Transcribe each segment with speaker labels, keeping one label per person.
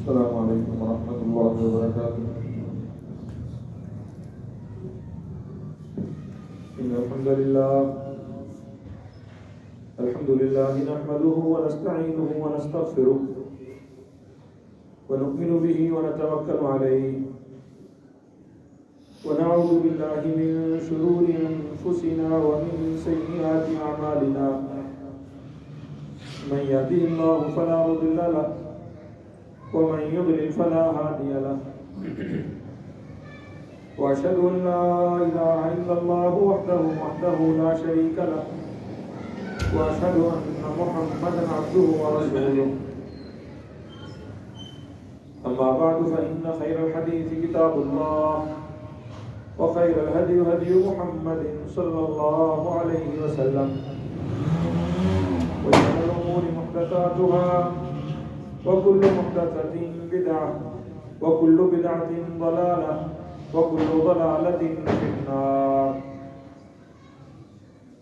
Speaker 1: السلام علیکم ورحمۃ اللہ وبرکاتہ۔ ان الحمد للہ نحمده ونستعینه ونستغفره ونؤمن به ونتوکل علیہ ونعوذ باللہ من شرور انفسنا ومن سیئات اعمالنا من يهده الله فلا مضل له ومن يضلل فلا هادي له وأشهد أن لا إله إلا الله وحده لا شريك له وأشهد أن محمدا عبده ورسوله أما بعد فإن خير الحديث كتاب الله وخير الهدي هدي محمد صلى الله عليه وسلم وشر الأمور محدثاتها وكل محدثة بدعة وكل بدعة ضلالة وكل ضلالة في النار.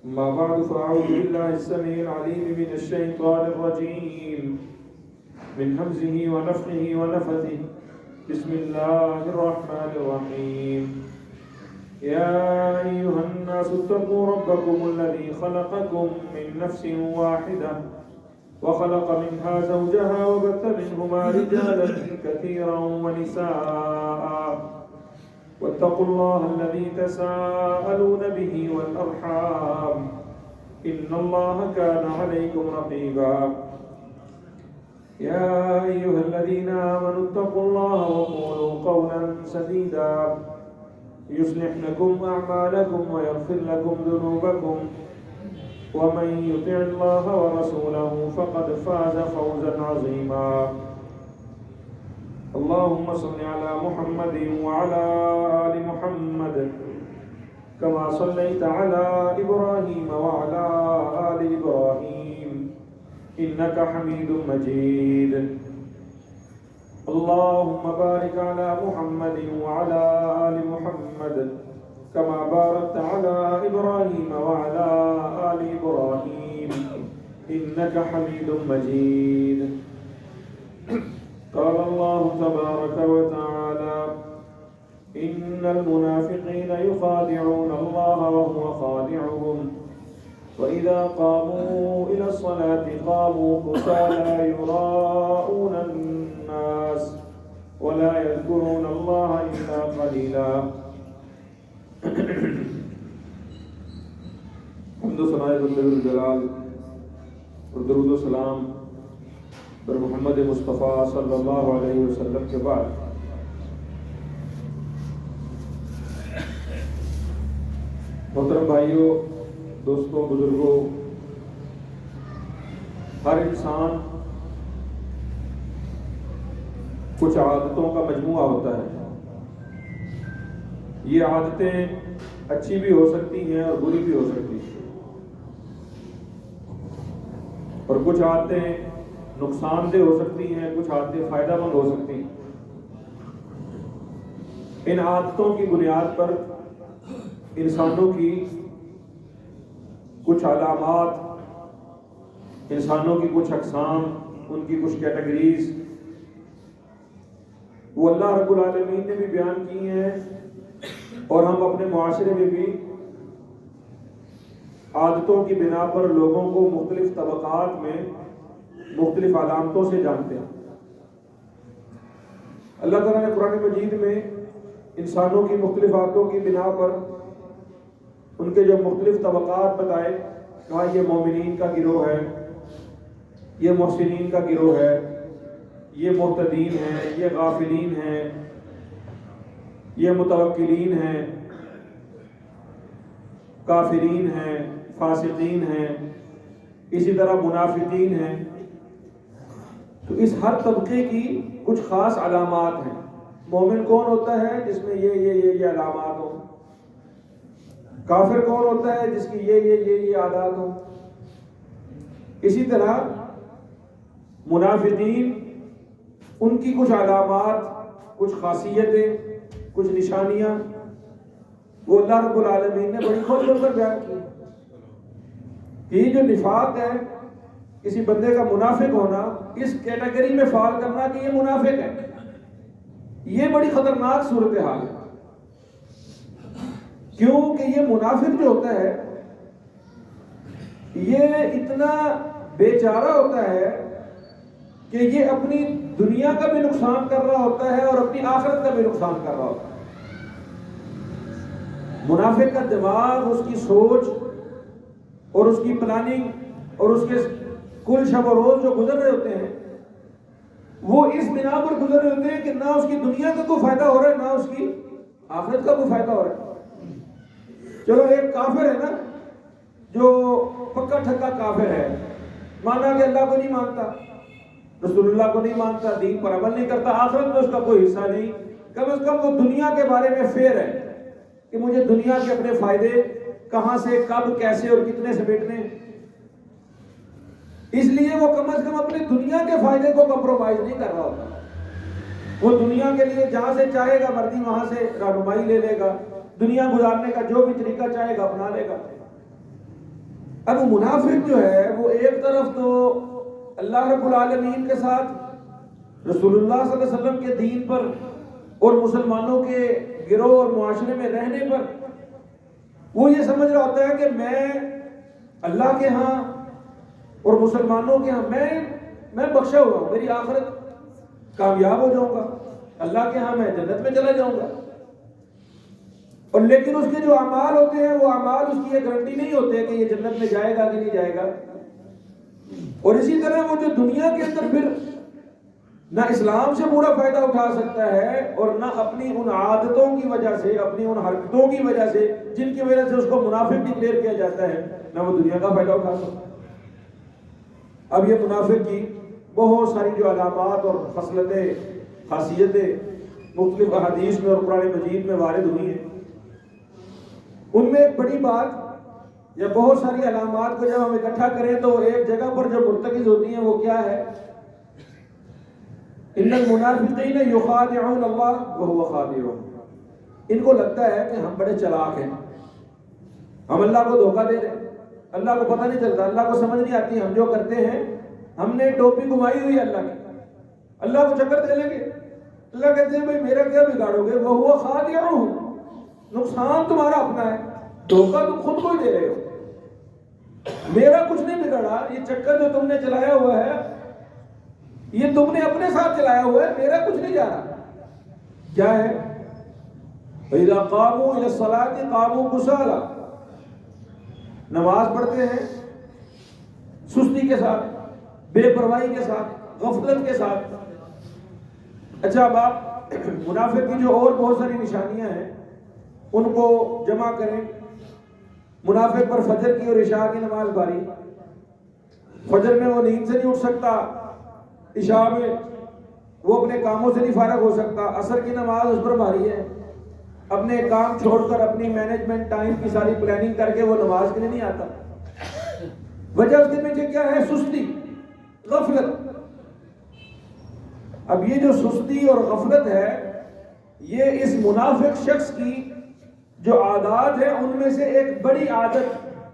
Speaker 1: أما بعد فأعوذ بالله السميع العليم من الشيطان الرجيم من همزه ونفخه ونفثه. بسم الله الرحمن الرحيم. يا أيها الناس اتقوا ربكم الذي خلقكم من نفس واحدة وخلق منها زوجها وبث منهما رجالا كثيرا ونساء واتقوا الله الذي تساءلون به والأرحام إن الله كان عليكم رقيبا. يا أيها الذين آمنوا اتقوا الله وقولوا قولا سديدا يصلح لكم أعمالكم ويغفر لكم ذنوبكم ومن يطع الله ورسوله فقد فاز فوزا عظيما. اللهم صل على محمد وعلى آل محمد كما صليت على إبراهيم وعلى آل إبراهيم إنك حميد مجيد. اللهم بارك على محمد وعلى آل محمد كما باركت على إبراهيم وعلى آل إبراهيم إنك حميد مجيد. قال الله تبارك وتعالى إن المنافقين يخادعون الله وهو خادعهم وإذا قاموا إلى الصلاة قاموا كسالى يراءون الناس ولا يذكرون الله إلا قليلا. حمد و ثنا ذو الجلال اور درود و سلام پر محمد مصطفیٰ صلی اللہ علیہ وسلم کے بعد محترم بھائیوں، دوستوں، بزرگوں، ہر انسان کچھ عادتوں کا مجموعہ ہوتا ہے. یہ عادتیں اچھی بھی ہو سکتی ہیں اور بری بھی ہو سکتی ہیں، اور کچھ عادتیں نقصان دہ ہو سکتی ہیں، کچھ عادتیں فائدہ مند ہو سکتی ہیں. ان عادتوں کی بنیاد پر انسانوں کی کچھ علامات، انسانوں کی کچھ اقسام، ان کی کچھ کیٹیگریز وہ اللہ رب العالمین نے بھی بیان کی ہیں، اور ہم اپنے معاشرے میں بھی عادتوں کی بنا پر لوگوں کو مختلف طبقات میں مختلف علامتوں سے جانتے ہیں. اللہ تعالیٰ نے قرآن مجید میں انسانوں کی مختلف عادتوں کی بنا پر ان کے جو مختلف طبقات بتائے، کہا یہ مومنین کا گروہ ہے، یہ محسنین کا گروہ ہے، یہ محتدین ہیں، یہ غافلین ہیں، یہ متوکلین ہیں، کافرین ہیں، فاسقین ہیں، اسی طرح منافقین ہیں. تو اس ہر طبقے کی کچھ خاص علامات ہیں. مومن کون ہوتا ہے جس میں یہ علامات ہوں؟ کافر کون ہوتا ہے جس کی یہ عادات ہوں؟ اسی طرح منافقین، ان کی کچھ علامات، کچھ خاصیتیں، کچھ نشانیاں وہ اللہ رب العالمین نے بڑی کھول کھول کر بیان کی. یہ جو نفاق ہے کسی بندے کا منافق ہونا، اس کیٹیگری میں فال کرنا کہ یہ منافق ہے، یہ بڑی خطرناک صورتحال ہے. کیوں کہ یہ منافق جو ہوتا ہے یہ اتنا بیچارہ ہوتا ہے کہ یہ اپنی دنیا کا بھی نقصان کر رہا ہوتا ہے اور اپنی آخرت کا بھی نقصان کر رہا ہوتا ہے. منافق کا دماغ، اس کی سوچ اور اس کی پلاننگ اور اس کے کل شب و روز جو گزر رہے ہوتے ہیں وہ اس بنا پر گزر رہے ہوتے ہیں کہ نہ اس کی دنیا کا کوئی فائدہ ہو رہا ہے، نہ اس کی آخرت کا کوئی فائدہ ہو رہا ہے. چلو ایک کافر ہے نا جو پکا ٹھکا کافر ہے، مانا کہ اللہ کو نہیں مانتا، رسول اللہ کو نہیں مانتا، دین پر عمل نہیں کرتا، آخرت میں اس کا کوئی حصہ نہیں، کم از کم وہ دنیا کے بارے میں فیئر ہے کہ مجھے دنیا کے اپنے فائدے کہاں سے، کب، کیسے اور کتنے سمیٹنے. اس لیے وہ کم از کم اپنے دنیا کے فائدے کو کمپرومائز نہیں کر رہا ہوتا. وہ دنیا کے لیے جہاں سے چاہے گا مرضی وہاں سے رہنمائی لے لے گا، دنیا گزارنے کا جو بھی طریقہ چاہے گا اپنا لے گا. اب منافق جو ہے وہ ایک طرف تو اللہ رب العالمین کے ساتھ، رسول اللہ صلی اللہ علیہ وسلم کے دین پر اور مسلمانوں کے گروہ اور معاشرے میں رہنے پر وہ یہ سمجھ رہا ہوتا ہے کہ میں اللہ کے ہاں اور مسلمانوں کے ہاں میں بخشا ہوا ہوں، میری آخرت کامیاب ہو جاؤں گا، اللہ کے ہاں میں جنت میں چلا جاؤں گا. اور لیکن اس کے جو اعمال ہوتے ہیں وہ اعمال اس کی یہ گارنٹی نہیں ہوتے کہ یہ جنت میں جائے گا کہ نہیں جائے گا. اور اسی طرح وہ جو دنیا کے اندر پھر نہ اسلام سے پورا فائدہ اٹھا سکتا ہے اور نہ اپنی ان عادتوں کی وجہ سے، اپنی ان حرکتوں کی وجہ سے جن کی وجہ سے اس کو منافق ڈکلیئر کیا جاتا ہے، نہ وہ دنیا کا فائدہ اٹھا سکتا. اب یہ منافق کی بہت ساری جو علامات اور خصلتیں، خاصیتیں مختلف احادیث میں اور قرآن مجید میں وارد ہوئی ہیں. ان میں ایک بڑی بات یا بہت ساری علامات کو جب ہم اکٹھا کریں تو ایک جگہ پر جو مرتکز ہوتی ہیں وہ کیا ہے؟ ان المنافقین یخادعون اللہ وهو خادعهم. ان کو لگتا ہے کہ ہم بڑے چلاک ہیں، ہم اللہ کو دھوکہ دے رہے ہیں، اللہ کو پتہ نہیں چلتا، اللہ کو سمجھ نہیں آتی، ہم جو کرتے ہیں ہم نے ٹوپی گھمائی ہوئی ہے اللہ کی، اللہ کو چکر دے لیں گے. اللہ کہتے ہیں بھائی میرا کیا بگاڑو گے؟ وهو خادعهم، نقصان تمہارا اپنا ہے، دھوکہ تم خود کو ہی دے رہے ہو، میرا کچھ نہیں بگڑا، یہ چکر جو تم نے چلایا ہوا ہے یہ تم نے اپنے ساتھ چلایا ہوا ہے، میرا کچھ نہیں جا رہا. کیا ہے؟ فَإِذَا قَامُوا إِلَى الصَّلَاةِ قَامُوا كُسَالَىٰ. نماز پڑھتے ہیں سستی کے ساتھ، بے پرواہی کے ساتھ، غفلت کے ساتھ. اچھا اب آپ منافق کی جو اور بہت ساری نشانیاں ہیں ان کو جمع کریں. منافق پر فجر کی اور عشاء کی نماز بھاری، فجر میں وہ نیند سے نہیں اٹھ سکتا، عشاء میں وہ اپنے کاموں سے نہیں فارغ ہو سکتا، عصر کی نماز اس پر بھاری ہے، اپنے کام چھوڑ کر اپنی مینجمنٹ ٹائم کی ساری پلاننگ کر کے وہ نماز کے لیے نہیں آتا. وجہ اس کے پیچھے کیا ہے؟ سستی، غفلت. اب یہ جو سستی اور غفلت ہے یہ اس منافق شخص کی جو عادات ہیں ان میں سے ایک بڑی عادت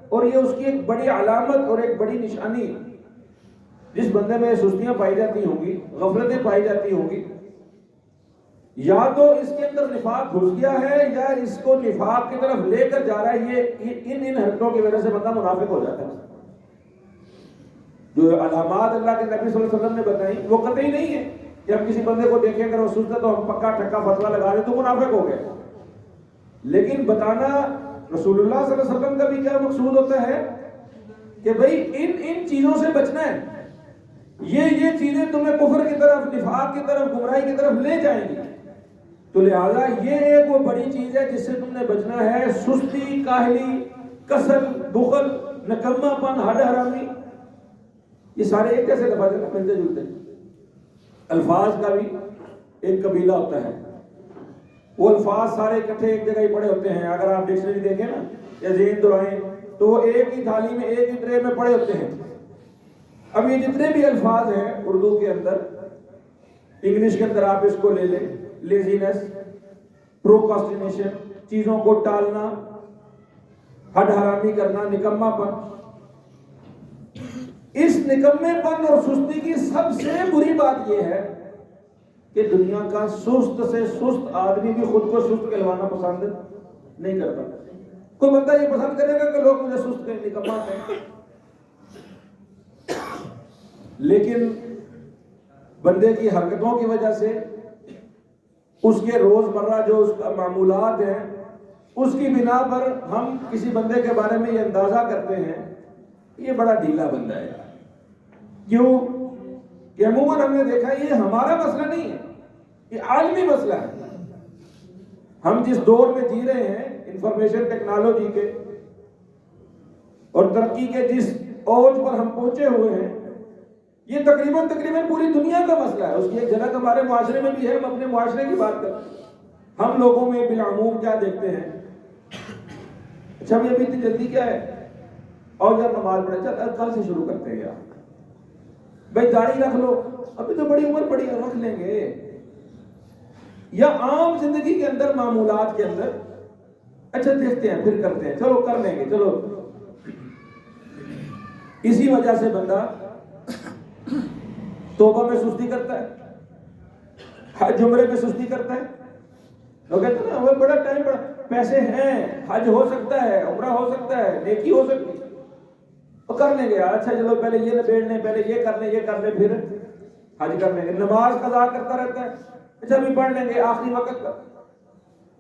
Speaker 1: اور یہ اس کی ایک بڑی علامت اور ایک بڑی نشانی. جس بندے میں سستیاں پائی جاتی ہوں گی، غفلتیں پائی جاتی ہوں گی، یا تو اس کے اندر نفاق گھس گیا ہے یا اس کو نفاق کی طرف لے کر جا رہا ہے. یہ ان حرکتوں کی وجہ سے بندہ منافق ہو جاتا ہے. جو علامات اللہ کے نبی صلی اللہ علیہ وسلم نے بتائی وہ قطعی نہیں ہے کہ ہم کسی بندے کو دیکھیں اگر وہ سست ہے تو ہم پکا ٹھکا فتوا لگا دیں تو منافق ہو گئے. لیکن بتانا رسول اللہ صلی اللہ علیہ وسلم کا بھی کیا مقصود ہوتا ہے کہ بھئی ان چیزوں سے بچنا ہے، یہ چیزیں تمہیں کفر کی طرف، نفاق کی طرف، گمراہی کی طرف لے جائیں گی. تو لہذا یہ ایک وہ بڑی چیز ہے جس سے تم نے بچنا ہے. سستی، کاہلی، کسل، بخل، نکما پن، ہڈ حرامی، یہ سارے ایک جیسے لفظ ہیں، ملتے جلتے. الفاظ کا بھی ایک قبیلہ ہوتا ہے، وہ الفاظ سارے اکٹھے ایک جگہ ہی پڑے ہوتے ہیں. اگر آپ ڈکشنری دیکھیں نا یا ذہن دورائیں تو وہ ایک ہی تھالی میں، ایک ہی ٹرے میں پڑے ہوتے ہیں. اب یہ جتنے بھی الفاظ ہیں اردو کے اندر، انگلش کے اندر آپ اس کو لے لیں، لیزینس، پروکاسٹینیشن، چیزوں کو ٹالنا، ہڈ حرامی کرنا، نکما پن، اس نکمے پن اور سستی کی سب سے بری بات یہ ہے کہ دنیا کا سست سے سست آدمی بھی خود کو سست کہلوانا پسند نہیں کرتا. کوئی بندہ یہ پسند کرے گا کہ لوگ مجھے سست کہیں، نکما کہیں. لیکن بندے کی حرکتوں کی وجہ سے، اس کے روزمرہ جو اس کا معمولات ہیں، اس کی بنا پر ہم کسی بندے کے بارے میں یہ اندازہ کرتے ہیں یہ بڑا ڈھیلا بندہ ہے. کیوں کہ عموماً ہم نے دیکھا یہ ہمارا مسئلہ نہیں ہے، یہ عالمی مسئلہ ہے. ہم جس دور میں جی رہے ہیں، انفارمیشن ٹیکنالوجی کے اور ترقی کے جس اوج پر ہم پہنچے ہوئے ہیں، یہ تقریباً پوری دنیا کا مسئلہ ہے. اس کی ایک جگہ ہمارے معاشرے میں بھی ہے. ہم اپنے معاشرے کی بات کرتے ہیں، ہم لوگوں میں بالعموم کیا دیکھتے ہیں؟ اچھا ابھی اتنی جلدی کیا ہے؟ اور یار نماز پڑھے، چل کل سے شروع کرتے ہیں. یار بھائی داڑھی رکھ لو، ابھی تو بڑی عمر پڑی ہے، رکھ لیں گے. یا عام زندگی کے اندر، معمولات کے اندر، اچھا دیکھتے ہیں پھر کرتے ہیں، چلو کر لیں گے، چلو. اسی وجہ سے بندہ توبہ میں سستی کرتا ہے، حج عمرے میں سستی کرتا ہے. لوگ کہتے ہیں نا وہ بڑا ٹائم، بڑا پیسے ہیں، حج ہو سکتا ہے، عمرہ ہو سکتا ہے، نیکی ہو سکتی ہے، تو کر لیں گے یار. اچھا چلو پہلے یہ نبیڑ لیں، پہلے یہ کر لیں پھر حج کر لیں گے. نماز قضا کرتا رہتا ہے، اچھا ابھی پڑھ لیں گے آخری وقت کا.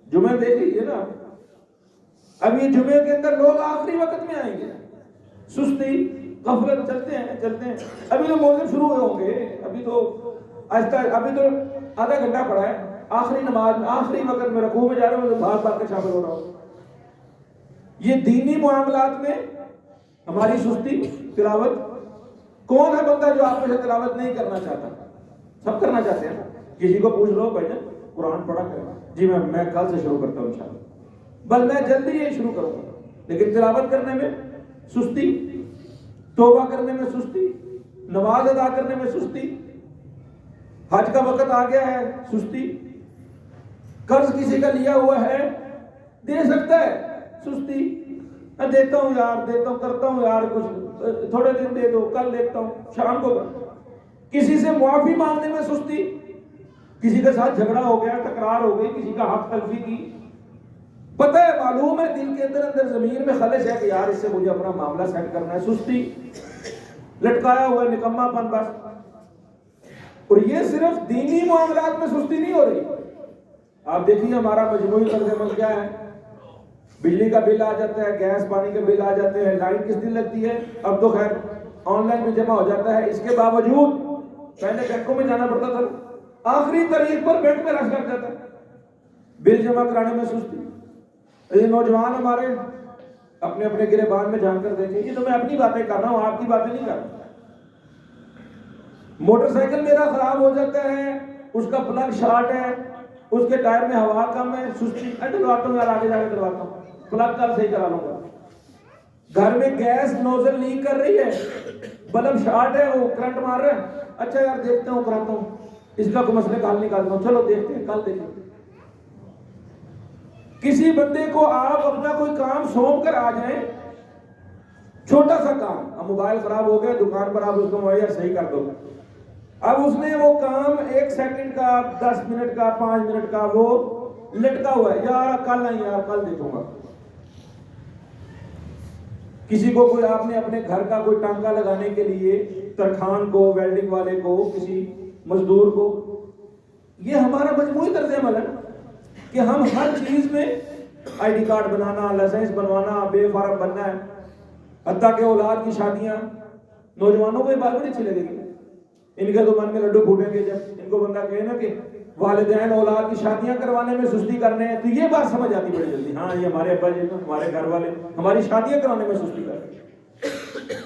Speaker 1: جمعہ دیکھ لیجیے نا، اب یہ جمعے کے اندر لوگ آخری وقت میں آئیں گے. سستی، غفلت، چلتے ہیں. ابھی تو موزے شروع ہوئے ہوں گے، ابھی تو آدھا گھنٹہ پڑا ہے. آخری نماز میں، آخری وقت میں رکوع میں جا رہے ہوں، بھاگ کے شامل ہو رہا ہوں. یہ دینی معاملات میں ہماری سستی. تلاوت، کون ہے بندہ جو آپ میں سے تلاوت نہیں کرنا چاہتا؟ سب کرنا چاہتے ہیں. کسی کو پوچھ لو بھائی جان قرآن پڑھا کریں، جی میں کل سے شروع کرتا ہوں انشاءاللہ، بس میں جلدی یہ شروع کروں گا. لیکن تلاوت کرنے میں سستی، توبہ کرنے میں سستی، نماز ادا کرنے میں سستی، حج کا وقت آ گیا ہے سستی، قرض کسی کا لیا ہوا ہے دے سکتا ہے سستی، دیتا ہوں یار، کرتا ہوں یار، کچھ تھوڑے دن دے دو، کل دیکھتا ہوں، شام کو کرتا ہوں. کسی سے معافی مانگنے میں سستی، کسی کے ساتھ جھگڑا ہو گیا، تکرار ہو گئی، کسی کا حق تلفی کی، پتہ ہے، معلوم ہے دل کے اندر ضمیر میں خلش ہے کہ یار اس سے مجھے اپنا معاملہ سیٹ کرنا ہے. سستی، لٹکایا ہوا نکما پن بس. اور یہ صرف دینی معاملات میں سستی نہیں ہو رہی. آپ دیکھیے ہمارا مجموعی طرز عمل کیا ہے. بجلی کا بل آ جاتا ہے، گیس پانی کے بل آ جاتے ہیں، لائٹ کس دن لگتی ہے؟ اب تو خیر آن لائن میں جمع ہو جاتا ہے. اس کے باوجود پہلے بینکوں میں جانا پڑتا تھا، آخری تاریخ پر بینک میں رش لگ جاتا ہے. بل جمع کرانے میں سستی. یہ نوجوان ہمارے اپنے گریبان میں جان کر دیکھیں. یہ تو میں اپنی باتیں کر رہا ہوں، آپ کی باتیں نہیں کر رہا. موٹر سائیکل میرا خراب ہو جاتا ہے، اس کا پلگ شارٹ ہے، اس کے ٹائر میں ہوا کم ہے، سستی، ڈلواتا ہوں یار، آگے جا کے ڈلواتا ہوں، پلگ کل صحیح کرا لوں گا. گھر میں گیس نوزل لیک کر رہی ہے، بلب شارٹ ہے، وہ کرنٹ مار رہا ہے، اچھا یار دیکھتا ہوں، کراتا ہوں، اس کا کوئی مسئلے کا حل نکالتا ہوں، چلو دیکھتے ہیں، کل دیکھیں. کسی بندے کو آپ اپنا کوئی کام سونپ کر آ جائیں، چھوٹا سا کام، اب موبائل خراب ہو گیا، دکان پر آپ اس کو مہیا صحیح کر دو. اب اس نے وہ کام 1 سیکنڈ کا، 10 منٹ کا، 5 منٹ کا وہ لٹکا ہوا ہے، یار کل نہیں، یار کل دیکھوں گا. کسی کو کوئی آپ نے اپنے گھر کا کوئی ٹانکا لگانے کے لیے ترخان کو، ویلڈنگ والے کو، کسی مزدور کو، یہ ہمارا مجموعی طرز عمل ہے کہ ہم ہر چیز میں آئی ڈی کارڈ بنانا، لائسنس بنوانا، بے فارم بننا ہے. حتیٰ کہ اولاد کی شادیاں، نوجوانوں کو یہ بات بڑی اچھی لگے گی. ان کے تو من میں لڈو پھوٹیں گے جب ان کو بندہ کہے نا کہ والدین اولاد کی شادیاں کروانے میں سستی کرنے ہیں، تو یہ بات سمجھ آتی بڑی جلدی. ہاں یہ ہمارے ابا جی، ہمارے گھر والے ہماری شادیاں کرانے میں سستی کر رہے ہیں،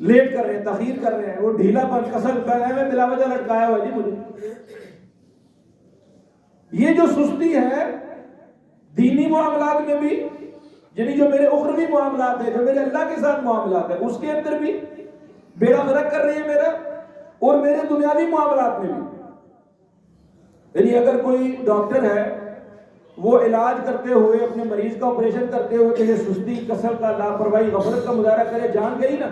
Speaker 1: لیٹ کر رہے ہیں، تاخیر کر رہے ہیں. وہ ڈھیلا پن، کسل میں بلا وجہ لٹکایا ہوا جی مجھے. یہ جو سستی ہے دینی معاملات میں بھی، یعنی جو میرے اخروی معاملات ہیں، جو میرے اللہ کے ساتھ معاملات ہیں، اس کے اندر بھی بیڑا غرق کر رہی ہے میرا، اور میرے دنیاوی معاملات میں بھی. یعنی اگر کوئی ڈاکٹر ہے، وہ علاج کرتے ہوئے، اپنے مریض کا آپریشن کرتے ہوئے کہ یہ سستی، کسل کا، لاپرواہی، غفلت کا مظاہرہ کرے، جان گئی نا،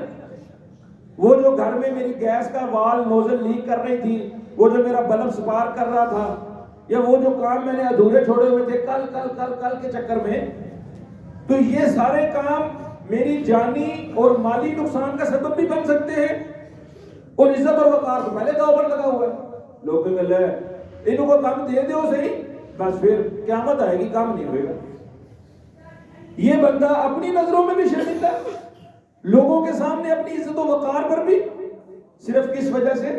Speaker 1: وہ جو گھر میں میری گیس کا وال نوزل لیک کر رہی تھی، وہ جو میرا بلب سپارک کر رہا تھا، یا وہ جو کام میں نے ادھورے چھوڑے ہوئے تھے کل کل کل کل کے چکر میں، تو یہ سارے کام میری جانی اور مالی نقصان کا سبب بھی بن سکتے ہیں، اور عزت اور وقار تو پہلے داؤ پر لگا ہوا ہے. لوگ کہ لے انہوں کو کام دے دو صحیح، بس پھر قیامت آئے گی کام نہیں ہوئے گا. یہ بندہ اپنی نظروں میں بھی شرمندہ، لوگوں کے سامنے اپنی عزت و وقار پر بھی، صرف کس وجہ سے؟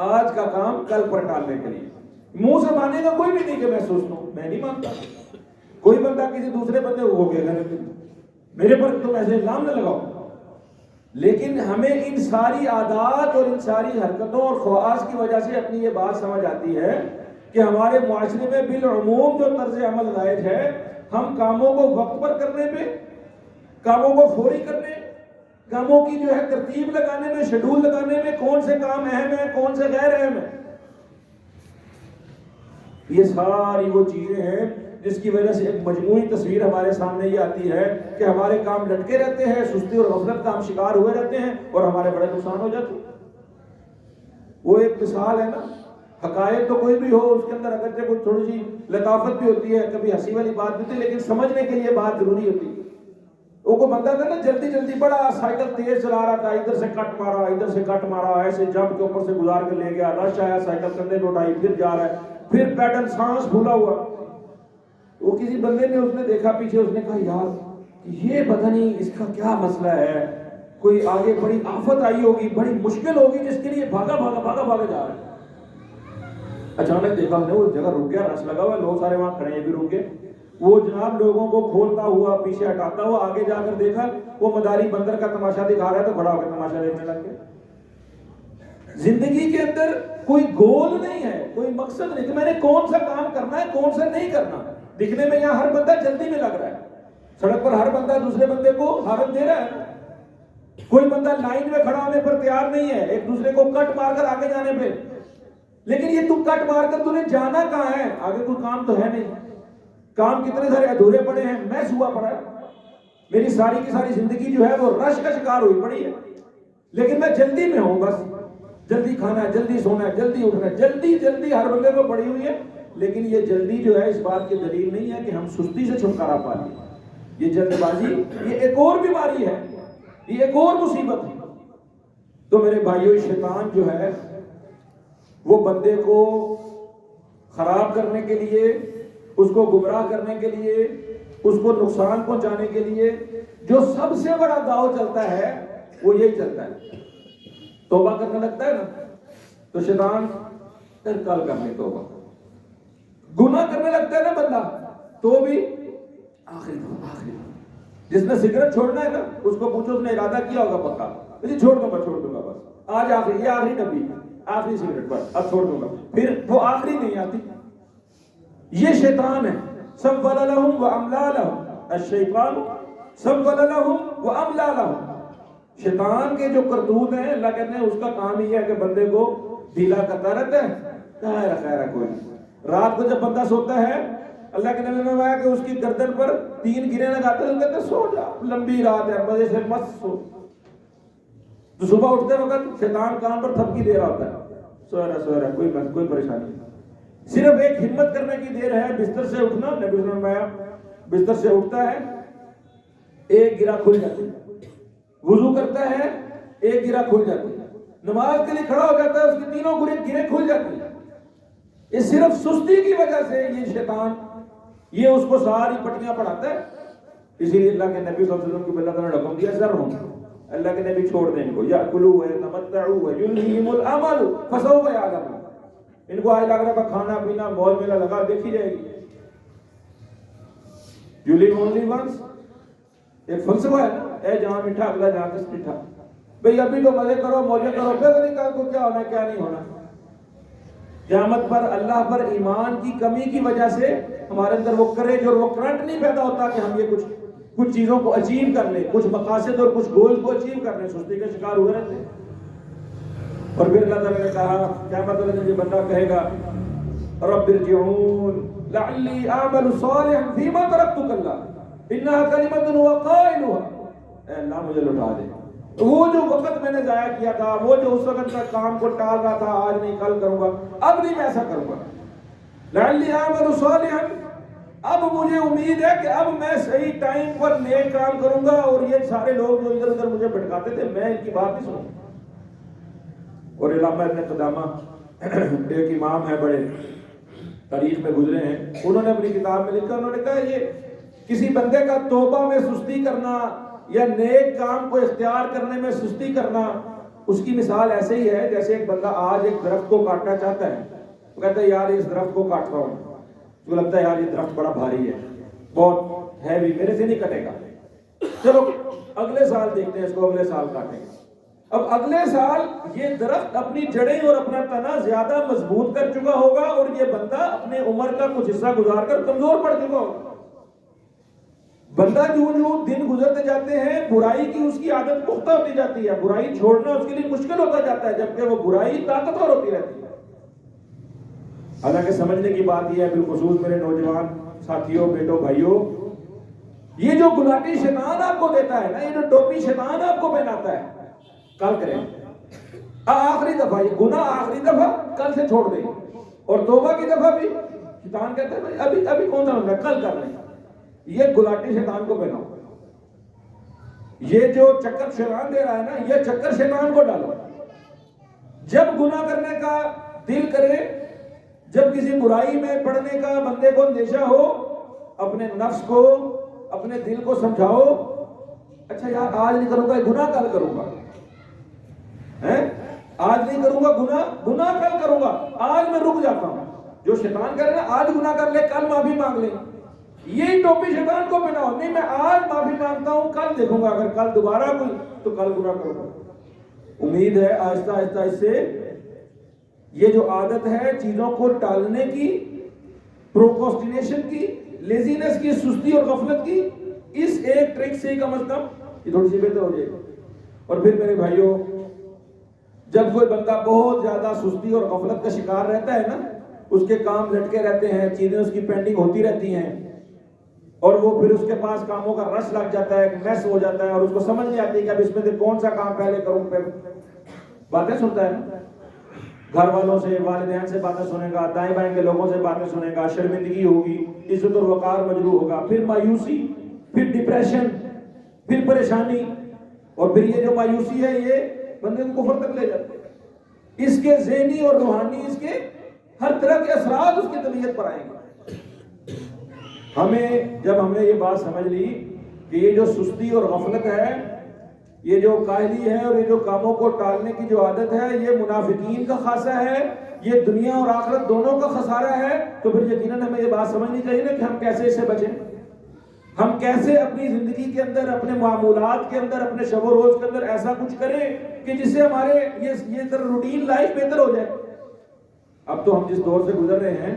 Speaker 1: آج کا کام کل پر ٹالنے کے لیے. منہ سے مانے گا کوئی بھی نہیں کہ میں سوچتا ہوں، میں نہیں مانتا. کوئی بندہ کسی دوسرے بندے کو ہو گیا میرے پر تم ایسے الزام نہ لگاؤ. لیکن ہمیں ان ساری عادات اور ان ساری حرکتوں اور خواص کی وجہ سے اپنی یہ بات سمجھ آتی ہے کہ ہمارے معاشرے میں بالعموم جو طرز عمل رائج ہے، ہم کاموں کو وقت پر کرنے پہ، کاموں کو فوری کرنے، کاموں کی جو ہے ترتیب لگانے میں، شیڈول لگانے میں، کون سے کام اہم ہیں کون سے غیر اہم ہیں، یہ ساری وہ چیزیں ہیں جس کی وجہ سے ایک مجموعی تصویر ہمارے سامنے یہ آتی ہے کہ ہمارے کام لٹکے رہتے ہیں، سستی اور غفلت کا ہم شکار ہوئے رہتے ہیں اور ہمارے بڑے نقصان ہو جاتے ہیں. وہ ایک مثال ہے نا، حقائق تو کوئی بھی ہو اس کے اندر اگرچہ کوئی تھوڑی سی لطافت بھی ہوتی ہے، کبھی ہنسی والی بات بھی ہوتی ہے، لیکن سمجھنے کے لیے بات ضروری ہوتی ہے. وہ کوئی بندہ تھا نا جلدی جلدی بڑا سائیکل تیز چلا رہا تھا، ادھر سے کٹ مارا ادھر سے کٹ مارا، ایسے جمپ کے اوپر سے گزار کے لے گیا، رش آیا، سائیکل کندھے کو اٹھائی، پھر جا رہا ہے، پھر پیڈل سانس پھولا ہوا. وہ کسی بندے نے اس نے دیکھا پیچھے، اس نے کہا یار یہ پتہ نہیں اس کا کیا مسئلہ ہے، کوئی آگے بڑی آفت آئی ہوگی، بڑی مشکل ہوگی جس کے لیے بھاگا بھاگا بھاگا بھاگا جا رہا ہے. اچانک دیکھا اس نے وہ جگہ رک گیا، رش لگا ہوا، لوگ سارے وہاں کھڑے ہیں بھی رک گئے. وہ جناب لوگوں کو کھولتا ہوا پیچھے ہٹاتا ہوا آگے جا کر دیکھا وہ مداری بندر کا تماشا دکھا رہا ہے، تو کھڑا ہو کے تماشا دیکھنے لگ گیا. زندگی کے اندر کوئی گول نہیں ہے، کوئی مقصد نہیں کہ میں نے کون سا کام کرنا ہے کون سا نہیں کرنا. دکھنے میں یہاں ہر بندہ جلدی میں لگ رہا ہے، سڑک پر ہر بندہ دوسرے بندے کو حالت دے رہا ہے، کوئی بندہ لائن میں کھڑا ہونے پر تیار نہیں ہے ایک دوسرے کو کٹ مار کر آگے جانے پہ. لیکن یہ تو کٹ مار کر تو نے جانا کہاں ہے؟ آگے کوئی کام تو ہے نہیں، کام کتنے سارے ادھورے پڑے ہیں، میس ہوا پڑا ہے. میری ساری کی ساری زندگی جو ہے وہ رش کا شکار ہوئی پڑی ہے، لیکن میں جلدی میں ہوں، بس جلدی کھانا ہے، جلدی سونا ہے، جلدی اٹھنا ہے، جلدی جلدی ہر بندے کو پڑی ہوئی ہے. لیکن یہ جلدی جو ہے اس بات کی دلیل نہیں ہے کہ ہم سستی سے چھٹکارا پا لیں. یہ جلد بازی یہ ایک اور بیماری ہے، یہ ایک اور مصیبت ہے. تو میرے بھائیو شیطان جو ہے وہ بندے کو خراب کرنے کے لیے، اس کو گمراہ کرنے کے لیے، اس کو نقصان پہنچانے کے لیے جو سب سے بڑا داؤ چلتا ہے وہ یہی چلتا ہے. توبہ کرنے لگتا ہے نا تو شیطان کل کرنے توبہ، گناہ کرنے لگتا ہے نا بندہ تو بھی آخری. جس نے سگریٹ چھوڑنا ہے نا اس کو پوچھو اس نے ارادہ کیا ہوگا پکا، اسی چھوڑ دوں گا بس آج آخری، یہ آخری ڈبی آخری سگریٹ بس اب چھوڑ دوں گا، پھر وہ آخری نہیں آتی. یہ شیطان ہے. سول لهم واملا لهم الشیطان سول لهم واملا لهم. شیطان کے جو کرتوت ہیں اللہ کہتے ہیں اس کا کام ہی ہے کہ بندے کو ڈھیلا کرتا رہتا ہے. خیر کوئی رات کو جب بندہ سوتا ہے اللہ کے نبی نے فرمایا کہ اس کی گردن پر 3 گرے لگاتے ہیں، کہتے ہیں سو جا، لمبی رات ہے مزے سے مت سو. تو صبح اٹھتے وقت شیطان کان پر تھپکی دے رہا ہوتا ہے، سو رہا کوئی پریشانی نہیں، صرف ایک ہمت کرنے کی دیر ہے. بستر سے اٹھنا، نبی نے فرمایا بستر سے اٹھتا ہے ایک گرہ کھل جاتی ہے، وضو کرتا ہے ایک گرہ کھل جاتی ہے، نماز کے لیے کھڑا ہو جاتا ہے اس کی تینوں گرے کھل جاتی ہیں. یہ صرف سستی کی وجہ سے یہ شیطان یہ اس کو ساری پٹیاں پڑھاتا ہے. اسی لیے اللہ کے نبی صلی اللہ علیہ وسلم کو اللہ تعالیٰ نے حکم دیا ذرہم، اللہ کے نبی چھوڑ دیں ان کو، یاکلوا ویتمتعوا ویلہہم الامل فسوف یعلمون. ان کو آج لگ رہا ہے کھانا پینا موج میلہ لگا دیکھی جائے گی. You live only once. ایک فلسفہ ہے نا، اے جہاں میٹھا اگلا جہاں کس میٹھا. بھئی ابھی تو مزے کرو موجے کرو، پھر نہیں کہا کو کیا ہونا کیا نہیں ہونا. قیامت پر اللہ پر ایمان کی کمی کی وجہ سے ہمارے اندر وہ کریج اور وہ کرنٹ نہیں پیدا ہوتا کہ ہم یہ کچھ چیزوں کو اچیو کر لیں، کچھ مقاصد اور کچھ گول کو اچیو کر لیں. سستی کا شکار ہوئے رہتے ہیں. اور پھر اللہ تعالیٰ نے کہا قیامت والے دن یہ بندہ کہے گا رب ارجعون لعلی اعمل صالحا فیما ترکت کلا انہا کلمۃ هو قائلها. اے اللہ مجھے لوٹا دے، وہ جو وقت میں نے ضائع کیا تھا، وہ جو اس وقت میں کام کو ٹال رہا تھا، آج نہیں کل کروں گا، اب نہیں میں ایسا کروں گا. لعلی اعمل صالحا، اب مجھے امید ہے کہ اب میں صحیح ٹائم پر نیک کام کروں گا، اور یہ سارے لوگ جو ادھر ادھر مجھے بھٹکاتے تھے میں ان کی بات نہیں سنوں. اور علامہ ابن قدامہ ایک امام ہے، بڑے تاریخ میں گزرے ہیں، انہوں نے اپنی کتاب میں لکھا، انہوں نے کہا یہ کسی بندے کا توبہ میں سستی کرنا یا نیک کام کو اختیار کرنے میں سستی کرنا، اس کی مثال ایسے ہی ہے جیسے ایک بندہ آج ایک درخت کو کاٹنا چاہتا ہے، وہ کہتا ہے یار اس درخت کو کاٹتا ہوں، تو لگتا ہے یار یہ درخت بڑا بھاری ہے، بہت ہیوی، میرے سے نہیں کٹے گا، چلو اگلے سال دیکھتے ہیں اس کو، اگلے سال کاٹیں گے. اب اگلے سال یہ درخت اپنی جڑیں اور اپنا تنا زیادہ مضبوط کر چکا ہوگا، اور یہ بندہ اپنے عمر کا کچھ حصہ گزار کر کمزور پڑ چکا ہوگا. بندہ جو دن گزرتے جاتے ہیں برائی کی اس کی عادت پختہ ہوتی جاتی ہے، برائی چھوڑنا اس کے لیے مشکل ہوتا جاتا ہے، جبکہ وہ برائی طاقتور ہوتی رہتی ہے. حالانکہ سمجھنے کی بات یہ ہے، بالخصوص میرے نوجوان ساتھیوں، بیٹوں، بھائیوں، یہ جو گلاٹی شیطان آپ کو دیتا ہے نا، یہ جو ٹوپی شیطان آپ کو پہناتا ہے، کل کریں آخری دفعہ، یہ گناہ آخری دفعہ کل سے چھوڑ دیں، اور توبہ کی دفعہ بھی شیطان کہتا ہے ابھی کون سا مسئلہ، کل کر لیں. یہ گلاٹی شیطان کو پہناؤ، یہ جو چکر شیطان دے رہا ہے نا، یہ چکر شیطان کو ڈالو. جب گناہ کرنے کا دل کرے، جب کسی برائی میں پڑنے کا بندے کو اندیشہ ہو، اپنے نفس کو، اپنے دل کو سمجھاؤ، اچھا یار آج نہیں کروں گا گناہ، کل کروں گا، آج نہیں کروں گا گناہ کل کروں گا، آج میں رک جاتا ہوں. جو شیطان کہہ رہے ہیں آج گناہ کر لے کل معافی مانگ لے، یہی ٹوپی شیطان کو پہناؤ. نہیں میں آج معافی مانگتا ہوں، کل دیکھوں گا، اگر کل دوبارہ کوئی تو کل گناہ کروں گا. امید ہے آہستہ آہستہ اس سے یہ جو عادت ہے چیزوں کو ٹالنے کی، پروکراسٹینیشن کی، لیزینس کی، سستی اور غفلت کی، اس ایک ٹرک سے کم از کم یہ تھوڑی سی بہتر ہو جائے گی. اور پھر میرے بھائیوں، جب کوئی بندہ بہت زیادہ سستی اور غفلت کا شکار رہتا ہے نا، اس کے کام لٹکے رہتے ہیں، چیزیں اس کی پینڈنگ ہوتی رہتی ہیں، اور وہ پھر اس کے پاس کاموں کا رش لگ جاتا ہے، میس ہو جاتا ہے، اور اس کو سمجھ نہیں آتی کہ اب اس میں سے کون سا کام پہلے کروں. پہ باتیں سنتا ہے نا، گھر والوں سے، والدین سے باتیں سنے گا، دائیں بائیں کے لوگوں سے باتیں سنے گا، شرمندگی ہوگی، عزت اور وقار مجروح ہوگا، پھر مایوسی، پھر ڈپریشن، پھر پریشانی، اور پھر یہ جو مایوسی ہے یہ بندے کو کفر تک لے جاتی ہے. اس کے ذہنی اور روحانی، اس کے ہر طرح کے اثرات اس کی طبیعت پر آئیں گے. جب ہم نے یہ بات سمجھ لی کہ یہ جو سستی اور غفلت ہے، یہ جو کاہلی ہے، اور یہ جو کاموں کو ٹالنے کی جو عادت ہے، یہ منافقین کا خاصہ ہے، یہ دنیا اور آخرت دونوں کا خسارہ ہے. تو پھر یقیناً ہمیں یہ بات سمجھنی چاہیے نا کہ ہم کیسے اس سے بچیں، ہم کیسے اپنی زندگی کے اندر، اپنے معمولات کے اندر، اپنے شب و روز کے اندر ایسا کچھ کریں کہ جس سے ہمارے یہ روٹین لائف بہتر ہو جائے. اب تو ہم جس دور سے گزر رہے ہیں،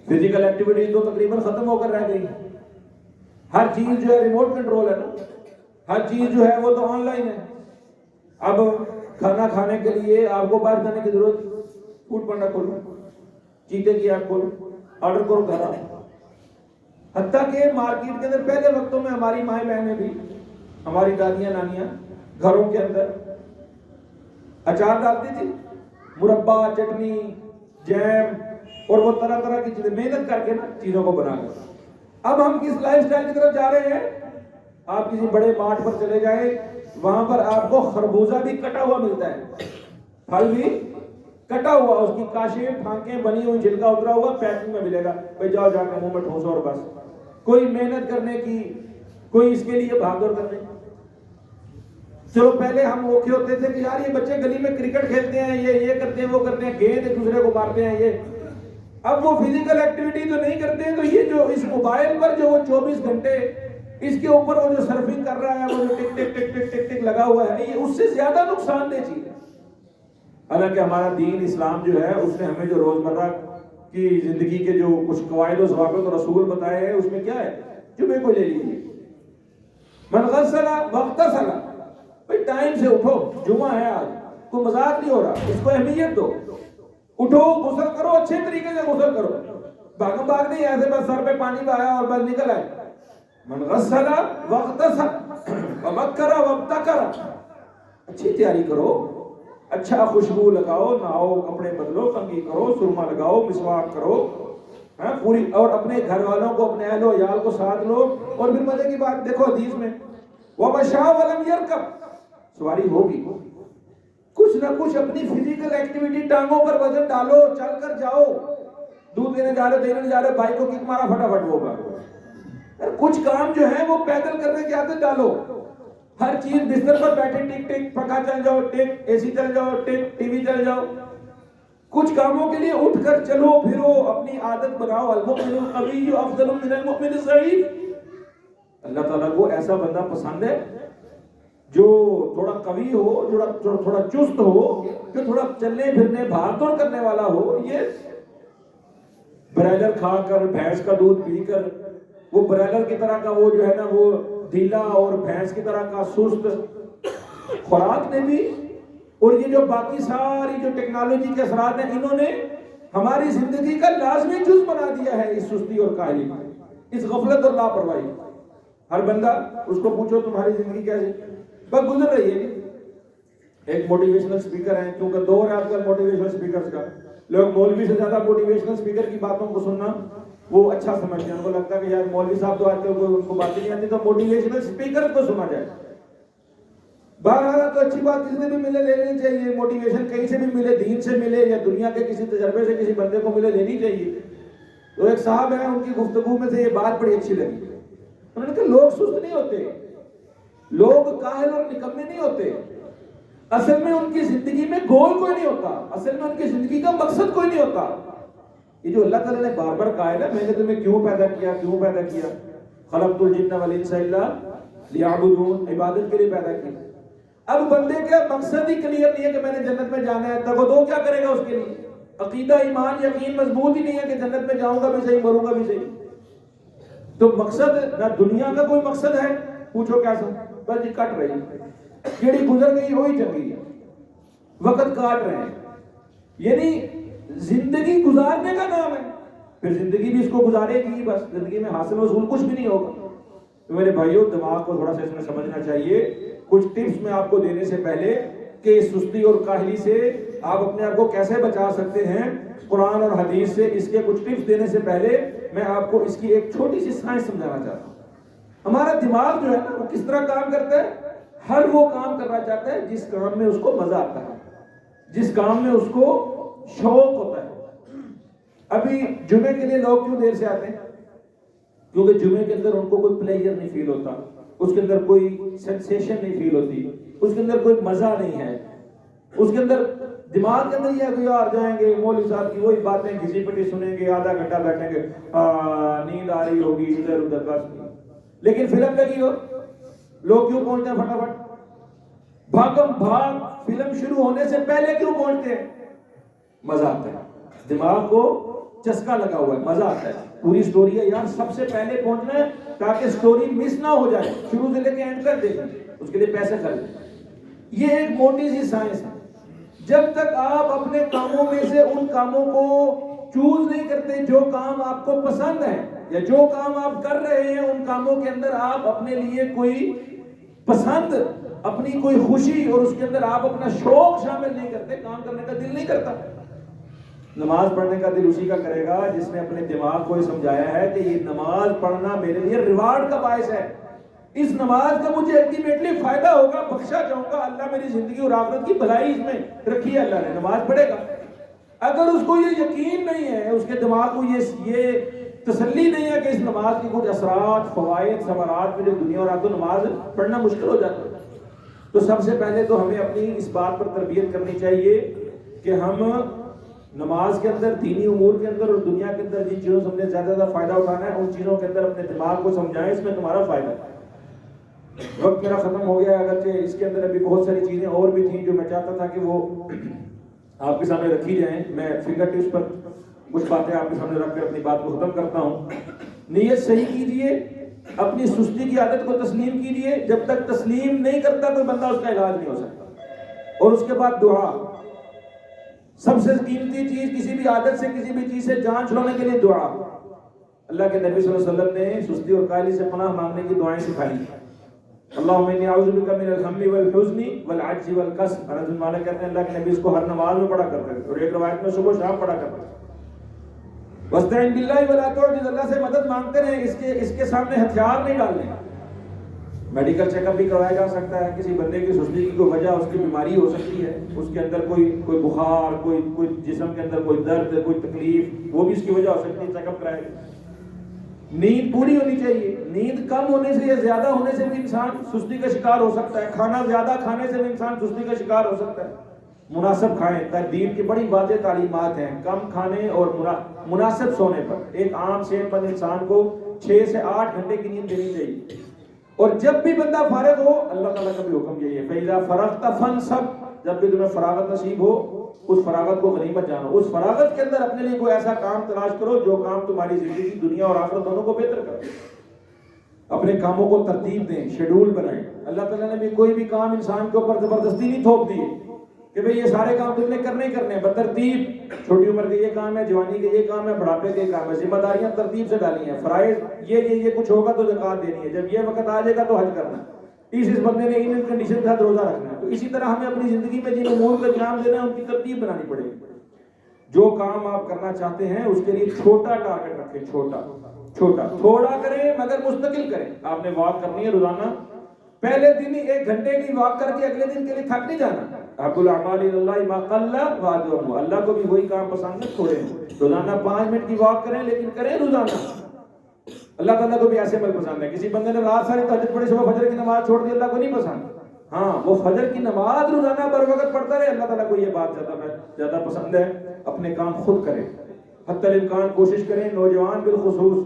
Speaker 1: فزیکل ایکٹیویٹیز تو تقریباً ختم ہو کر رہ گئی، ہر چیز جو ہے ریموٹ کنٹرول ہے نا، ہر چیز جو ہے وہ تو آن لائن ہے. اب کھانا کھانے کے لیے آپ کو باہر جانے کی ضرورت، فوڈ پانڈا کھولو، چیتے کی ایپ کھولو، آرڈر کرو گھر آؤ. حتیٰ کہ مارکیٹ کے اندر پہلے وقتوں میں ہماری مائیں بہنیں بھی، ہماری دادیاں نانیاں گھروں کے اندر اچار ڈالتی تھی، مربا، چٹنی، جیم، اور وہ طرح طرح کی چیزیں محنت کر کے نا چیزوں کو بنا کر. اب ہم کس لائف سٹائل کی طرف جا رہے ہیں؟ آپ کسی بڑے مارٹ پر چلے جائیں، وہاں پر آپ کو خربوزہ بھی کٹا ہوا ملتا ہے، پھل بھی کٹا ہوا، اس کی کاشیں، پھانکیں بنی ہوئی، چھلکا اترا ہوا پیکنگ میں ملے گا. بھائی جاؤ جا کے منہ میں ٹھوسو اور بس. کوئی محنت کرنے کی، کوئی اس کے لیے بھاگ دوڑ کرنے کی. چلو پہلے ہم اوکھے ہوتے تھے کہ یار یہ بچے گلی میں کرکٹ کھیلتے ہیں، یہ کرتے ہیں، وہ کرتے ہیں، گیند ایک دوسرے کو مارتے ہیں. یہ اب وہ فزیکل ایکٹیویٹی تو نہیں کرتے ہیں، تو یہ جو اس موبائل پر جو وہ 24 گھنٹے اس کے اوپر وہ جو سرفنگ کر رہا ہے، وہ جو ٹک ٹک ٹک ٹک ٹک ٹک لگا ہوا ہے، یہ اس سے زیادہ نقصان دہ چیز ہے. حالانکہ ہمارا دین اسلام جو ہے، اس نے ہمیں جو روزمرہ کی زندگی کے جو کچھ قواعد و ضوابط اور اصول بتائے ہیں، اس میں کیا ہے؟ جمعے کو لے لیجیے، من غسل واغتسل، بھائی ٹائم سے اٹھو، جمعہ ہے آج، کوئی مذاق نہیں ہو رہا، اس کو اہمیت دو. اٹھو، غسل کرو، اچھے طریقے سے غسل کرو، بھاگم بھاگ نہیں ایسے بس سر پہ پانی بہایا اور بس نکل آئے. من غسل واغتسل، وبکر وابتکر، اچھی تیاری کرو، اچھا خوشبو لگاؤ، نہاؤ، کپڑے بدلو، کنگھی کرو، سرما لگاؤ، مسواک کرو، ہاں پوری، اور اپنے گھر والوں کو، اپنے اہل و عیال کو ساتھ لو. اور پھر مزے کی بات دیکھو حدیث میں وَمَشَىٰ وَلَمْ يَرْكَبْ، سواری ہوگی، کچھ نہ کچھ اپنی فزیکل ایکٹیویٹی، ٹانگوں پر وزن ڈالو، چل کر جاؤ، دودھ دینے جا رہے بھائی کو کک مارا فٹافٹ ہوگا. کچھ کام جو ہے وہ پیدل کرنے کی عادت ڈالو. ہر چیز بستر پر بیٹھے ٹک ٹک، پنکھا چل جاؤ ٹک، اے سی چل جاؤ ٹک، ٹی وی چل جاؤ. کچھ کاموں کے لیے اٹھ کر چلو پھرو، اپنی عادت بناؤ. المؤمن القوی افضل من المؤمن الضعیف. اللہ تعالیٰ کو ایسا بندہ پسند ہے جو تھوڑا قوی ہو، تھوڑا چست ہو، جو تھوڑا چلنے پھرنے بھاگ دوڑ کرنے والا ہو. یہ برائلر کھا کر، بھینس کا دودھ پی کر، وہ برائلر کی طرح کا وہ جو ہے نا وہ ڈھیلا، اور بھینس کی طرح کا سست خوراک نے بھی، اور یہ جو باقی ساری جو ٹیکنالوجی کے اثرات ہیں، انہوں نے ہماری زندگی کا لازمی جز بنا دیا ہے اس سستی اور کاہلی، اس غفلت اور لاپرواہی. ہر بندہ اس کو پوچھو تمہاری زندگی کیسے بس گزر رہی ہے. ایک موٹیویشنل سپیکر ہیں، کیونکہ دور ہے آج کل موٹیویشنل سپیکرز کا، لوگ مولوی سے زیادہ موٹیویشنل سپیکر کی باتوں کو سننا وہ اچھا سمجھتے ہیں. ان کو لگتا ہے کہ یار مولوی صاحب تو آج کل کوئی ان کو باتیں نہیں آتی، تو موٹیویشنل سپیکر کو سنا جائے. بہرحال تو اچھی بات، کسی سے بھی ملے لینی چاہیے موٹیویشن، کہیں سے بھی ملے، دین سے ملے یا دنیا کے کسی تجربے سے کسی بندے کو ملے، لینی چاہیے. تو ایک صاحب ہیں، ان کی گفتگو میں سے یہ بات بڑی اچھی لگی. انہوں نے کہا لوگ سست نہیں ہوتے، لوگ کاہل اور نکمے نہیں ہوتے، اصل میں ان کی زندگی میں گول کوئی نہیں ہوتا، اصل میں ان کی زندگی کا مقصد کوئی نہیں ہوتا. یہ جو اللہ تعالیٰ نے بار بار کہا ہے نا، میں نے تمہیں کیوں پیدا کیا، خلقت الجن والانس الا لیعبدون، عبادت کے لیے پیدا کیا. اب بندے کا مقصد ہی کلیئر نہیں ہے کہ میں نے جنت میں جانا ہے، تب وہ کیا کرے گا اس کے لیے؟ عقیدہ، ایمان، یقین مضبوط ہی نہیں ہے کہ جنت میں جاؤں گا بھی صحیح، مروں گا بھی صحیح. تو مقصد نہ دنیا کا کوئی مقصد ہے، پوچھو کیسا؟ بس یہ کٹ رہی جیڑی گزر گئی وہی چنگی ہے، وقت کاٹ رہے ہیں. یعنی زندگی گزارنے کا نام ہے، پھر زندگی بھی اس کو گزارے گی، بس زندگی میں حاصل وصول کچھ بھی نہیں ہوگا. تو میرے بھائیوں، دماغ کو تھوڑا سا اس میں سمجھنا چاہیے. کچھ ٹپس میں آپ کو دینے سے پہلے کہ سستی اور کاہلی سے آپ اپنے آپ کو کیسے بچا سکتے ہیں قرآن اور حدیث سے، اس کے کچھ ٹپس دینے سے پہلے میں آپ کو اس کی ایک چھوٹی سی سائنس سمجھانا چاہتا ہوں. ہمارا دماغ جو ہے نا وہ کس طرح کام کرتا ہے؟ ہر وہ کام کرنا چاہتا ہے جس کام میں اس کو مزہ آتا ہے، جس کام میں اس کو شوق ہوتا ہے. ابھی جمعے کے لیے لوگ کیوں دیر سے آتے ہیں؟ کیونکہ جمعے کے اندر ان کو کوئی پلیجر نہیں فیل ہوتا، اس کے اندر کوئی سینسیشن نہیں فیل ہوتی، اس کے اندر کوئی مزہ نہیں ہے، اس کے اندر دماغ کے اندر یہ ہے کہ یار جائیں گے مولوی صاحب کی وہی باتیں گھسی پٹی سنیں گے، آدھا گھنٹہ بیٹھیں گے، نیند آ رہی ہوگی ادھر ادھر بس. لیکن فلم لگی ہو، لوگ کیوں پہنچتے ہیں فٹافٹ؟ بھاگم بھاگ فلم شروع ہونے سے پہلے کیوں پہنچتے ہیں؟ مزہ آتا ہے، دماغ کو چسکا لگا ہوا ہے، مزہ آتا ہے. پوری سٹوری ہے یار، سب سے پہلے پہنچنا ہے تاکہ سٹوری مس نہ ہو جائے، شروع سے لے کے اینڈ تک دیکھیں، اس کے لیے پیسے خرچ. یہ ایک موٹی سی سائنس ہے. جب تک آپ اپنے کاموں میں سے ان کاموں کو چوز نہیں کرتے جو کام آپ کو پسند ہے، یا جو کام آپ کر رہے ہیں ان کاموں کے اندر آپ اپنے لیے کوئی پسند، اپنی کوئی خوشی، اور اس کے اندر آپ اپنا شوق شامل نہیں کرتے، کام کرنے کا دل نہیں کرتا. نماز پڑھنے کا دل اسی کا کرے گا جس نے اپنے دماغ کو یہ سمجھایا ہے کہ یہ نماز پڑھنا میرے لیے ریوارڈ کا باعث ہے، اس نماز کا مجھے الٹیمیٹلی فائدہ ہوگا، بخشا جاؤں گا، اللہ میری زندگی اور آخرت کی بھلائی اس میں رکھی ہے اللہ نے. نماز پڑھے گا. اگر اس کو یہ یقین نہیں ہے، اس کے دماغ کو یہ تسلی نہیں ہے کہ اس نماز کی کچھ اثرات، فوائد، ثمرات میرے دنیا اور آخرت، تو نماز پڑھنا مشکل ہو جاتا ہے. تو سب سے پہلے تو ہمیں اپنی اس بات پر تربیت کرنی چاہیے کہ ہم نماز کے اندر، دینی امور کے اندر اور دنیا کے اندر جن چیزوں سے ہم نے زیادہ فائدہ اٹھانا ہے، ان چیزوں کے اندر اپنے دماغ کو سمجھائیں اس میں تمہارا فائدہ ہے. وقت میرا ختم ہو گیا، اگرچہ اس کے اندر ابھی بہت ساری چیزیں اور بھی تھیں جو میں چاہتا تھا کہ وہ آپ کے سامنے رکھی جائیں. میں فنگر ٹپس پر کچھ باتیں آپ کے سامنے رکھ کر اپنی بات کو ختم کرتا ہوں. نیت صحیح کیجئے، اپنی سستی کی عادت کو تسلیم کیجئے. جب تک تسلیم نہیں کرتا کوئی بندہ اس کا علاج نہیں ہو سکتا. اور اس کے بعد دعا، سب سے قیمتی چیز کسی بھی عادت سے، کسی بھی چیز سے جان چھڑانے کے لیے دعا. اللہ کے نبی صلی اللہ علیہ وسلم نے سستی اور کاہلی سے پناہ مانگنے کی دعائیں سکھائی. اللہم انی اعوذ بک من الہم والحزن والعجز والکسل. انس بن مالک کہتے ہیں اللہ کے نبی اس کو ہر نماز میں پڑھا کرتے تھے اور ایک روایت میں صبح شام پڑھا کرتے تھے. واستعن باللہ ولا تعجز, اللہ سے مدد مانگتے رہیں, اس کے سامنے ہتھیار نہیں ڈالنے. میڈیکل چیک اپ بھی کروایا جا سکتا ہے. کسی بندے کی سستی کی کوئی وجہ اس کی بیماری ہو سکتی ہے, اس کے اندر کوئی بخار, کوئی جسم کے اندر کوئی درد, کوئی تکلیف, وہ بھی اس کی وجہ ہو سکتی ہے, چیک اپ کرائے. نیند پوری ہونی چاہیے. نیند کم ہونے سے یا زیادہ ہونے سے بھی انسان سستی کا شکار ہو سکتا ہے. کھانا زیادہ کھانے سے بھی انسان سستی کا شکار ہو سکتا ہے. مناسب کھائیں. دین کی بڑی واضح تعلیمات ہیں کم کھانے اور مناسب سونے پر. ایک عام صحت مند انسان کو 6 سے 8 گھنٹے کی نیند دینی چاہیے. اور جب بھی بندہ فارغ ہو, اللہ تعالیٰ کا بھی حکم یہی ہے فَإِذَا فَرَغْتَ فَانْصَبْ, جب بھی تمہیں فراغت نصیب ہو اس فراغت کو غنیمت جانو. اس فراغت کے اندر اپنے لیے کوئی ایسا کام تلاش کرو جو کام تمہاری زندگی, دنیا اور آخرت دونوں کو بہتر کرے. اپنے کاموں کو ترتیب دیں, شیڈول بنائیں. اللہ تعالیٰ نے بھی کوئی بھی کام انسان کے اوپر زبردستی نہیں تھوپ دی کہ بھئی یہ سارے کام تم نے کرنے ہی کرنے ہیں. بترتیب, چھوٹی عمر کے یہ کام ہے, جوانی کے یہ کام ہے, بڑھاپے کے کام ہے. ذمہ داریاں ترتیب سے ڈالی ہیں. فرائض یہ کچھ ہوگا تو زکات دینی ہے, جب یہ وقت آ جائے گا تو حج کرنا ہے, اس بندے نے ان کنڈیشن کے ساتھ روزہ رکھنا ہے. تو اسی طرح ہمیں اپنی زندگی میں جن امور کو انجام دینا ہے ان کی ترتیب بنانی پڑے گی. جو کام آپ کرنا چاہتے ہیں اس کے لیے چھوٹا ٹارگٹ رکھیں. چھوٹا تھوڑا کریں مگر مستقل کریں. آپ نے واک کرنی ہے روزانہ, پہلے دن ہی 1 گھنٹے کی واک کر کے اگلے دن کے لیے تھک نہیں جانا. اب الاعمال اللہ ما قل وادم, اللہ کو بھی وہی کام پسند ہے تھوڑے. روزانہ 5 منٹ کی واک کریں لیکن کریں روزانہ. اللہ تعالیٰ کو بھی ایسے عمل پسند ہے. کسی بندے نے رات ساری تہجد پڑھی, صبح فجر کی نماز چھوڑ دی, اللہ کو نہیں پسند. ہاں, وہ فجر کی نماز روزانہ بر وقت پڑھتا رہے, اللہ تعالیٰ کو یہ بات زیادہ پسند ہے. اپنے کام خود کریں, حتی الامکان کوشش کریں. نوجوان بالخصوص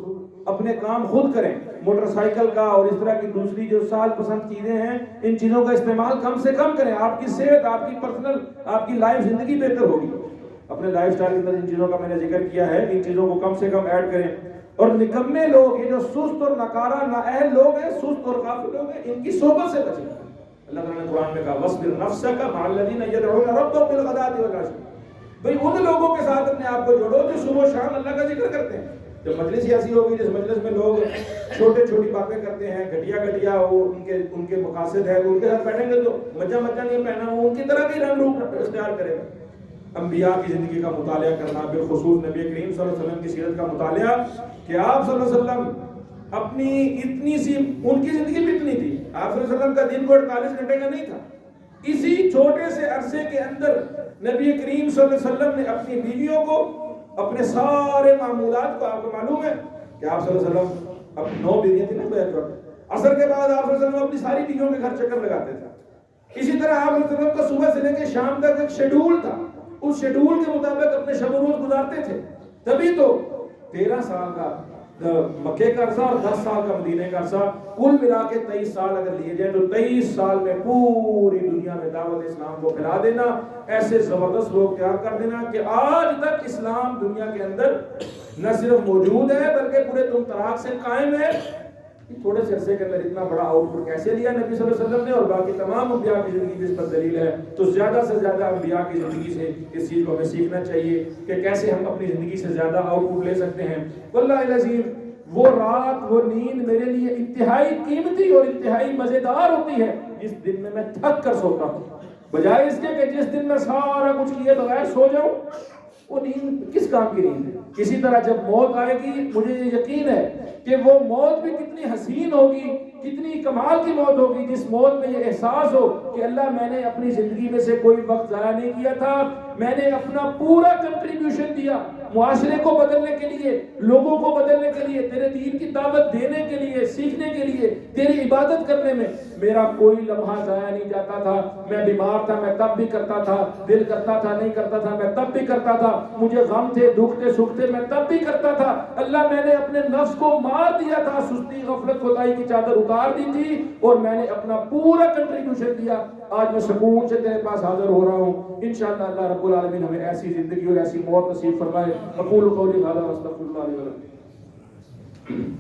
Speaker 1: اپنے کام خود کریں. موٹر سائیکل کا اور اس طرح کی دوسری جو سال پسند چیزیں ہیں, ان چیزوں کا استعمال کم سے کم کریں. آپ کی صحت, آپ کی پرسنل, آپ کی لائف زندگی بہتر ہوگی. اپنے لائف سٹائل کے اندر ان چیزوں کا میں نے ذکر کیا ہے, ان چیزوں کو کم سے کم ایڈ کریں. اور نکمے لوگ, یہ جو سست اور ناکارہ نااہل لوگ ہیں, سست اور غافل لوگ ہیں, ان کی صحبت سے بچیں. اللہ تعالیٰ نے قرآن میں کہا وَاصْبِرْ نَفْسَكَ مَعَ الَّذِينَ يَدْعُونَ رَبَّهُم بِالْغَدَاةِ وَالْعَشِيِّ. بھئی ان لوگوں کے ساتھ اپنے آپ کو جوڑو جو صبح و شام اللہ کا ذکر کرتے ہیں. جب مجلس ایسی ہوگی جس مجلس میں لوگ چھوٹی باتیں کرتے ہیں, گھٹیا وہ ان کے مقاصد ہے, ان کے ساتھ بیٹھیں گے تو مجہ نہیں پہنا, وہ ان کی طرح کی رنگ روپ اختیار کرے گا. انبیاء کی زندگی کا مطالعہ کرنا, بالخصوص نبی کریم صلی اللہ علیہ وسلم کی سیرت کا مطالعہ, کہ آپ صلی اللہ علیہ وسلم اپنی اتنی سی, ان کی زندگی بھی اتنی تھی. آپ صلی اللہ علیہ وسلم کا دن کو 48 گھنٹے کا نہیں تھا. اسی چھوٹے سے عرصے کے اندر نبی کریم صلی اللہ علیہ وسلم نے اپنی بیویوں کو, اپنے سارے معمولات کو, آپ کو معلوم ہے کہ آپ صلی اللہ علیہ وسلم اب 9 بیویاں تھیں نا بیعت وقت, عصر کے بعد آپ صلی اللہ علیہ وسلم اپنی ساری بیویوں کے گھر چکر لگاتے تھے. اسی طرح آپ صلی اللہ علیہ وسلم کا صبح سے لے کے شام تک ایک شیڈول تھا, اس شیڈول کے مطابق اپنے شب و روز گزارتے تھے. تبھی تو 13 سال کا مکے کا عرصہ اور 10 سال کا مدینے کا عرصہ, کل ملا کے 23 سال اگر لیے جائیں تو 23 سال میں پوری دنیا میں دعوت اسلام کو پھیلا دینا, ایسے زبردست لوگ تیار کر دینا کہ آج تک اسلام دنیا کے اندر نہ صرف موجود ہے بلکہ پورے تم تراک سے قائم ہے. تھوڑے سے عرصے کے اندر اتنا بڑا آؤٹ پٹ کیسے لیا نبی صلی اللہ علیہ وسلم نے, اور باقی تمام انبیاء کی زندگی بھی اس پر دلیل ہے. تو زیادہ سے زیادہ انبیاء کی زندگی سے اس چیز کو ہمیں سیکھنا چاہیے کہ کیسے ہم اپنی زندگی سے زیادہ آؤٹ پٹ لے سکتے ہیں. واللہ العظیم وہ رات, وہ نیند میرے لیے انتہائی قیمتی اور انتہائی مزیدار ہوتی ہے جس دن میں تھک کر سوتا ہوں, بجائے اس کے کہ جس دن میں سارا کچھ کیے بغیر سو جاؤں. وہ نیند کس کام کی نیند ہے؟ کسی طرح جب موت آئے گی, مجھے یہ یقین ہے کہ وہ موت بھی کتنی حسین ہوگی, کتنی کمال کی موت ہوگی, جس موت میں یہ احساس ہو کہ اللہ میں نے اپنی زندگی میں سے کوئی وقت ضائع نہیں کیا تھا, میں نے اپنا پورا کنٹریبیوشن دیا معاشرے کو بدلنے کے لیے, لوگوں کو بدلنے کے لیے, تیرے دین کی دعوت دینے کے لیے, سیکھنے کے لیے, تیری عبادت کرنے میں. میرا کوئی لمحہ ضائع نہیں جاتا تھا. میں بیمار تھا, میں تب بھی کرتا تھا, دل کرتا تھا, نہیں کرتا تھا, میں تب بھی کرتا تھا, مجھے غم تھے, دکھ تھے, سکھ تھے, میں تب بھی کرتا تھا. اللہ میں نے اپنے نفس کو مار دیا تھا, سستی غفلت خدائی کی چادر اتار دی تھی اور میں نے اپنا پورا کنٹریبیوشن دیا. آج میں سکون سے تیرے پاس حاضر ہو رہا ہوں. انشاءاللہ اللہ رب العالمین ہمیں ایسی زندگی اور ایسی موت نصیب فرمائے. اقول قولی ھذا واستغفر اللہ لي ولکم.